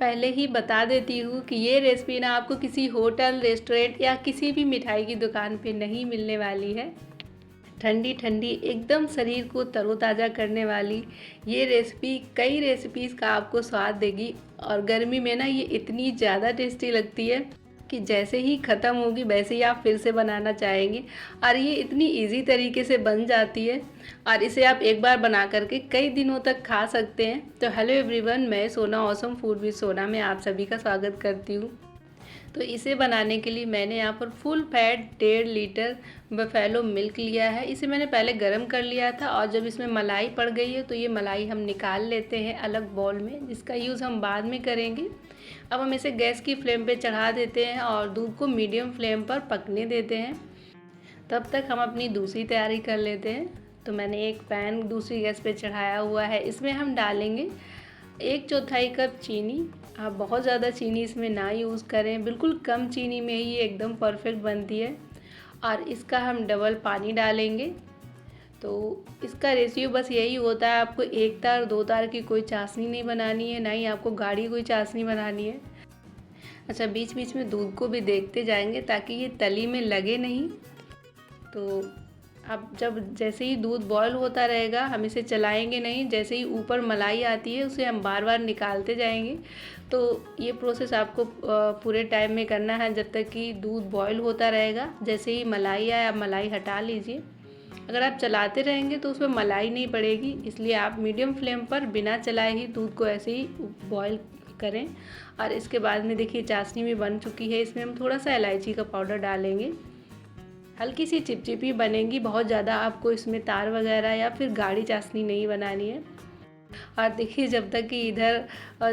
पहले ही बता देती हूँ कि ये रेसिपी ना आपको किसी होटल, रेस्टोरेंट या किसी भी मिठाई की दुकान पे नहीं मिलने वाली है। ठंडी ठंडी एकदम शरीर को तरोताज़ा करने वाली ये रेसिपी कई रेसिपीज़ का आपको स्वाद देगी। और गर्मी में ना ये इतनी ज़्यादा टेस्टी लगती है कि जैसे ही ख़त्म होगी वैसे ही आप फिर से बनाना चाहेंगे। और ये इतनी इजी तरीके से बन जाती है और इसे आप एक बार बना करके कई दिनों तक खा सकते हैं। तो हेलो एवरीवन, मैं सोना ऑसम फूड विद सोना में आप सभी का स्वागत करती हूँ। तो इसे बनाने के लिए मैंने यहाँ पर full fat 1.5 litre buffalo milk लिया है। इसे मैंने पहले गर्म कर लिया था और जब इसमें मलाई पड़ गई है तो ये मलाई हम निकाल लेते हैं अलग बाउल में, जिसका यूज़ हम बाद में करेंगे। अब हम इसे गैस की फ्लेम पे चढ़ा देते हैं और दूध को मीडियम फ्लेम पर पकने देते हैं। तब तक हम अपनी दूसरी तैयारी कर लेते हैं। तो मैंने एक पैन दूसरी गैस पे चढ़ाया हुआ है। इसमें हम डालेंगे 1/4 कप चीनी। आप बहुत ज़्यादा चीनी इसमें ना यूज़ करें, बिल्कुल कम चीनी में ही एकदम परफेक्ट बनती है। और इसका हम डबल पानी डालेंगे। तो इसका रेशियो बस यही होता है, आपको 1 तार 2 तार की कोई चाशनी नहीं बनानी है, ना ही आपको गाढ़ी कोई चाशनी बनानी है। अच्छा, बीच बीच में दूध को भी देखते जाएंगे ताकि ये तली में लगे नहीं। तो अब जैसे ही दूध बॉयल होता रहेगा, हम इसे चलाएंगे नहीं। जैसे ही ऊपर मलाई आती है उसे हम बार बार निकालते जाएंगे। तो ये प्रोसेस आपको पूरे टाइम में करना है जब तक कि दूध बॉयल होता रहेगा। जैसे ही मलाई आए आप मलाई हटा लीजिए। अगर आप चलाते रहेंगे तो उसमें मलाई नहीं पड़ेगी, इसलिए आप मीडियम फ्लेम पर बिना चलाए ही दूध को ऐसे ही बॉयल करें। और इसके बाद में देखिए चाशनी भी बन चुकी है। इसमें हम थोड़ा सा इलायची का पाउडर डालेंगे। हल्की सी चिपचिपी बनेगी, बहुत ज़्यादा आपको इसमें तार वगैरह या फिर गाढ़ी चाशनी नहीं बनानी है। और देखिए जब तक कि इधर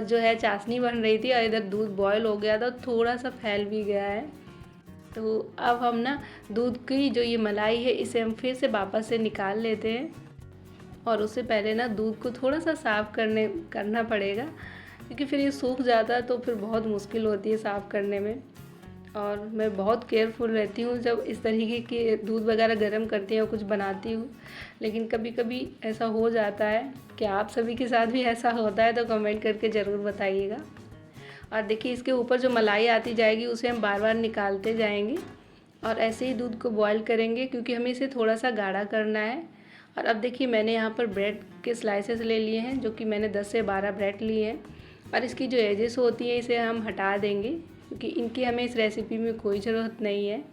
जो है चाशनी बन रही थी और इधर दूध बॉयल हो गया था, थोड़ा सा फैल भी गया है। तो अब हम ना दूध की जो ये मलाई है इसे हम फिर से वापस से निकाल लेते हैं। और उससे पहले ना दूध को थोड़ा सा साफ़ करना पड़ेगा, क्योंकि फिर ये सूख जाता है तो फिर बहुत मुश्किल होती है साफ़ करने में। और मैं बहुत केयरफुल रहती हूँ जब इस तरीके के दूध वगैरह गर्म करती हूँ, कुछ बनाती हूँ। लेकिन कभी कभी ऐसा हो जाता है। क्या आप सभी के साथ भी ऐसा होता है? तो कमेंट करके ज़रूर बताइएगा। और देखिए इसके ऊपर जो मलाई आती जाएगी उसे हम बार बार निकालते जाएंगे और ऐसे ही दूध को बॉयल करेंगे, क्योंकि हमें इसे थोड़ा सा गाढ़ा करना है। और अब देखिए मैंने यहाँ पर ब्रेड के स्लाइसेस ले लिए हैं, जो कि मैंने 10 से 12 ब्रेड लिए हैं। और इसकी जो एजेस होती हैं इसे हम हटा देंगे, क्योंकि इनकी हमें इस रेसिपी में कोई ज़रूरत नहीं है।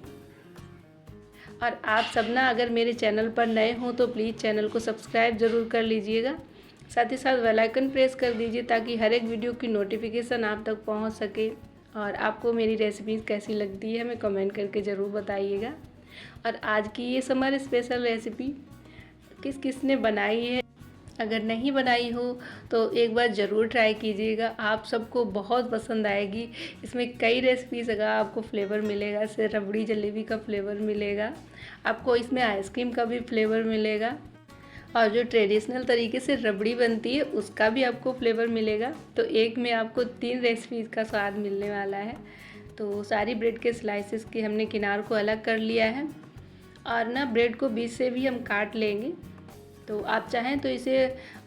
और आप सब ना अगर मेरे चैनल पर नए हों तो प्लीज़ चैनल को सब्सक्राइब ज़रूर कर लीजिएगा। साथ ही साथ बेल आइकन प्रेस कर दीजिए ताकि हर एक वीडियो की नोटिफिकेशन आप तक पहुंच सके। और आपको मेरी रेसिपीज़ कैसी लगती है हमें कमेंट करके ज़रूर बताइएगा। और आज की ये समर स्पेशल रेसिपी किस किस ने बनाई है, अगर नहीं बनाई हो तो एक बार ज़रूर ट्राई कीजिएगा, आप सबको बहुत पसंद आएगी। इसमें कई रेसिपीज़ का आपको फ्लेवर मिलेगा, जैसे रबड़ी जलेबी का फ्लेवर मिलेगा, आपको इसमें आइसक्रीम का भी फ्लेवर मिलेगा, और जो ट्रेडिशनल तरीके से रबड़ी बनती है उसका भी आपको फ्लेवर मिलेगा। तो एक में आपको 3 रेसिपीज़ का स्वाद मिलने वाला है। तो सारी ब्रेड के स्लाइसेस के हमने किनार को अलग कर लिया है और ना ब्रेड को बीच से भी हम काट लेंगे। तो आप चाहें तो इसे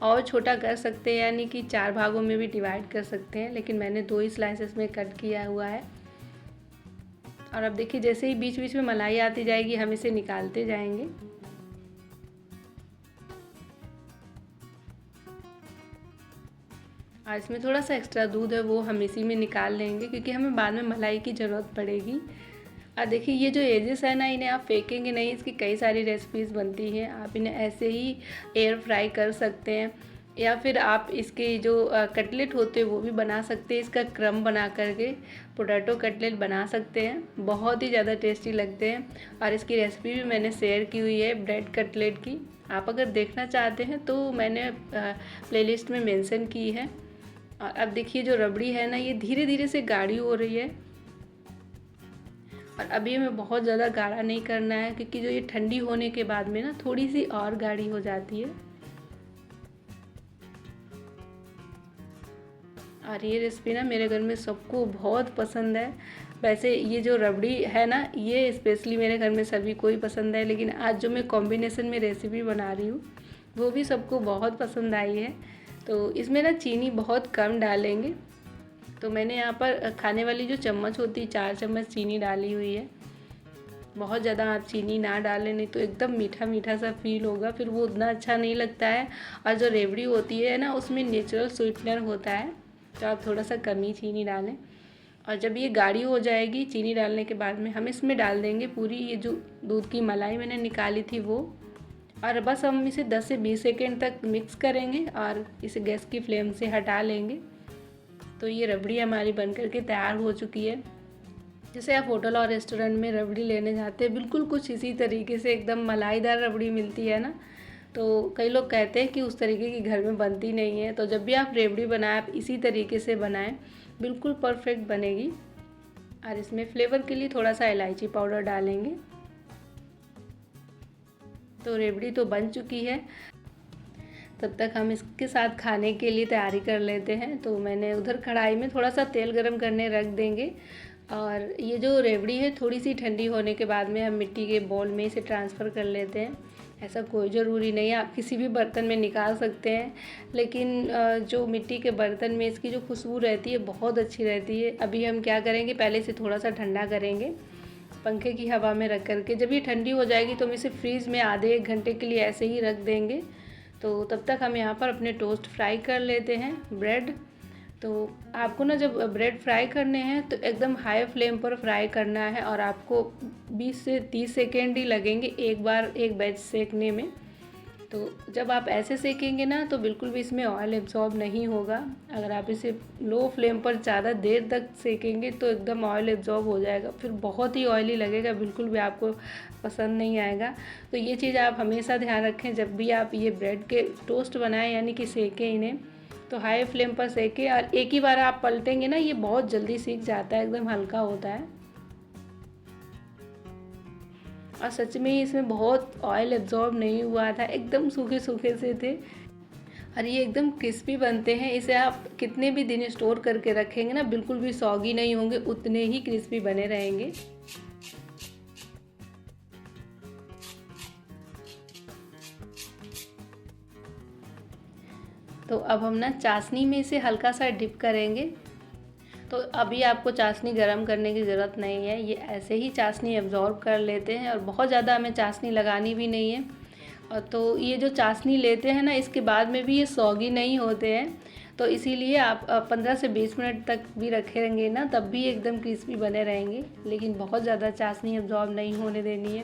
और छोटा कर सकते हैं, यानी कि 4 भागों में भी डिवाइड कर सकते हैं, लेकिन मैंने 2 ही स्लाइसेस में कट किया हुआ है। और अब देखिए जैसे ही बीच बीच में मलाई आती जाएगी हम इसे निकालते जाएंगे। और इसमें थोड़ा सा एक्स्ट्रा दूध है वो हम इसी में निकाल लेंगे, क्योंकि हमें बाद में मलाई की ज़रूरत पड़ेगी। और देखिए ये जो एजेस है ना, इन्हें आप फेंकेंगे नहीं, इसकी कई सारी रेसिपीज़ बनती हैं। आप इन्हें ऐसे ही एयर फ्राई कर सकते हैं, या फिर आप इसके जो कटलेट होते हैं वो भी बना सकते हैं। इसका क्रम बना करके पोटैटो कटलेट बना सकते हैं, बहुत ही ज़्यादा टेस्टी लगते हैं। और इसकी रेसिपी भी मैंने शेयर की हुई है ब्रेड कटलेट की, आप अगर देखना चाहते हैं तो मैंने प्लेलिस्ट में मेंशन की है। और अब देखिए जो रबड़ी है ना, ये धीरे धीरे से गाढ़ी हो रही है। और अभी हमें बहुत ज़्यादा गाढ़ा नहीं करना है, क्योंकि जो ये ठंडी होने के बाद में ना थोड़ी सी और गाढ़ी हो जाती है। और ये रेसिपी ना मेरे घर में सबको बहुत पसंद है। वैसे ये जो रबड़ी है ना, ये स्पेशली मेरे घर में सभी को ही पसंद है, लेकिन आज जो मैं कॉम्बिनेशन में रेसिपी बना रही हूँ वो भी सबको बहुत पसंद आई है। तो इसमें ना चीनी बहुत कम डालेंगे, तो मैंने यहाँ पर खाने वाली जो चम्मच होती है 4 चम्मच चीनी डाली हुई है। बहुत ज़्यादा आप चीनी ना डालें, नहीं तो एकदम मीठा मीठा सा फील होगा, फिर वो उतना अच्छा नहीं लगता है। और जो रेवड़ी होती है ना, उसमें नेचुरल स्वीटनर होता है, तो आप थोड़ा सा कम ही चीनी डालें। और जब ये गाढ़ी हो जाएगी चीनी डालने के बाद में, हम इसमें डाल देंगे पूरी ये जो दूध की मलाई मैंने निकाली थी वो। और बस हम इसे 10 से 20 सेकेंड तक मिक्स करेंगे और इसे गैस की फ्लेम से हटा लेंगे। तो ये रबड़ी हमारी बनकर के तैयार हो चुकी है। जैसे आप होटल और रेस्टोरेंट में रबड़ी लेने जाते हैं, बिल्कुल कुछ इसी तरीके से एकदम मलाईदार रबड़ी मिलती है ना। तो कई लोग कहते हैं कि उस तरीके की घर में बनती नहीं है, तो जब भी आप रबड़ी बनाएं आप इसी तरीके से बनाएं, बिल्कुल परफेक्ट बनेगी। और इसमें फ्लेवर के लिए थोड़ा सा इलायची पाउडर डालेंगे। तो रबड़ी तो बन चुकी है, तब तक हम इसके साथ खाने के लिए तैयारी कर लेते हैं। तो मैंने उधर कढ़ाई में थोड़ा सा तेल गरम करने रख देंगे। और ये जो रबड़ी है थोड़ी सी ठंडी होने के बाद में हम मिट्टी के बाउल में इसे ट्रांसफ़र कर लेते हैं। ऐसा कोई ज़रूरी नहीं है, आप किसी भी बर्तन में निकाल सकते हैं, लेकिन जो मिट्टी के बर्तन में इसकी जो खुशबू रहती है बहुत अच्छी रहती है। अभी हम क्या करेंगे, पहले इसे थोड़ा सा ठंडा करेंगे पंखे की हवा में रख करके। जब ये ठंडी हो जाएगी तो हम इसे फ्रीज़ में आधे 1 घंटे के लिए ऐसे ही रख देंगे। तो तब तक हम यहाँ पर अपने टोस्ट फ्राई कर लेते हैं, ब्रेड। तो आपको ना जब ब्रेड फ्राई करने हैं तो एकदम हाई फ्लेम पर फ्राई करना है, और आपको 20 से 30 सेकेंड ही लगेंगे एक बार एक बैच सेकने में। तो जब आप ऐसे सेकेंगे ना तो बिल्कुल भी इसमें ऑयल एब्जॉर्ब नहीं होगा। अगर आप इसे लो फ्लेम पर ज़्यादा देर तक सेकेंगे तो एकदम ऑयल एब्जॉर्ब हो जाएगा, फिर बहुत ही ऑयली लगेगा, बिल्कुल भी आपको पसंद नहीं आएगा। तो ये चीज़ आप हमेशा ध्यान रखें, जब भी आप ये ब्रेड के टोस्ट बनाएं यानी कि सेकें इन्हें, तो हाई फ्लेम पर सेकें। और एक ही बार आप पलटेंगे ना, ये बहुत जल्दी सीख जाता है, एकदम हल्का होता है। और सच में ही इसमें बहुत ऑयल एब्जॉर्ब नहीं हुआ था, एकदम सूखे सूखे से थे। और ये एकदम क्रिस्पी बनते हैं, इसे आप कितने भी दिन स्टोर करके रखेंगे ना, बिल्कुल भी सॉगी नहीं होंगे, उतने ही क्रिस्पी बने रहेंगे। तो अब हम ना चाशनी में इसे हल्का सा डिप करेंगे। तो अभी आपको चाशनी गरम करने की ज़रूरत नहीं है, ये ऐसे ही चाशनी एब्जॉर्ब कर लेते हैं, और बहुत ज़्यादा हमें चाशनी लगानी भी नहीं है। और तो ये जो चाशनी लेते हैं ना, इसके बाद में भी ये सॉगी नहीं होते हैं, तो इसीलिए आप 15 से 20 मिनट तक भी रखेंगे ना, तब भी एकदम क्रिस्पी बने रहेंगे। लेकिन बहुत ज़्यादा चाशनी एब्जॉर्ब नहीं होने देनी है।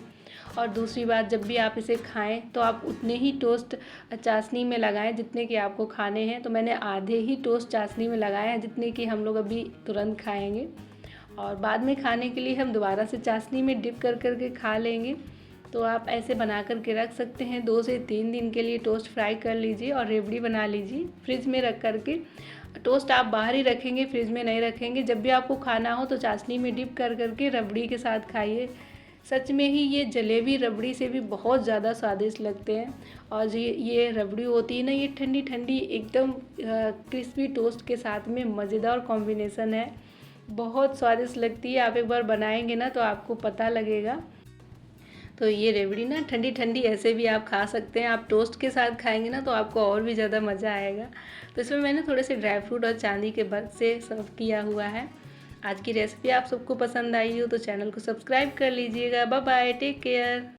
और दूसरी बात, जब भी आप इसे खाएं तो आप उतने ही टोस्ट चाशनी में लगाएं जितने कि आपको खाने हैं। तो मैंने आधे ही टोस्ट चाशनी में लगाए हैं, जितने कि हम लोग अभी तुरंत खाएंगे, और बाद में खाने के लिए हम दोबारा से चाशनी में डिप कर करके खा लेंगे। तो आप ऐसे बना करके रख सकते हैं, 2 से 3 दिन के लिए टोस्ट फ्राई कर लीजिए और रेवड़ी बना लीजिए फ्रिज में रख करके। टोस्ट आप बाहर ही रखेंगे, फ्रिज में नहीं रखेंगे। जब भी आपको खाना हो तो चाशनी में डिप कर करके रबड़ी के साथ खाइए। सच में ही ये जलेबी रबड़ी से भी बहुत ज़्यादा स्वादिष्ट लगते हैं। और ये रबड़ी होती है ना, ये ठंडी ठंडी एकदम क्रिस्पी टोस्ट के साथ में मज़ेदार कॉम्बिनेसन है, बहुत स्वादिष्ट लगती है। आप एक बार बनाएंगे ना तो आपको पता लगेगा। तो ये रेवड़ी ना ठंडी ठंडी ऐसे भी आप खा सकते हैं, आप टोस्ट के साथ खाएंगे ना तो आपको और भी ज़्यादा मज़ा आएगा। तो इसमें मैंने थोड़े से ड्राई फ्रूट और चांदी के बर्फ़ से सर्व किया हुआ है। आज की रेसिपी आप सबको पसंद आई हो तो चैनल को सब्सक्राइब कर लीजिएगा। Bye bye, take care.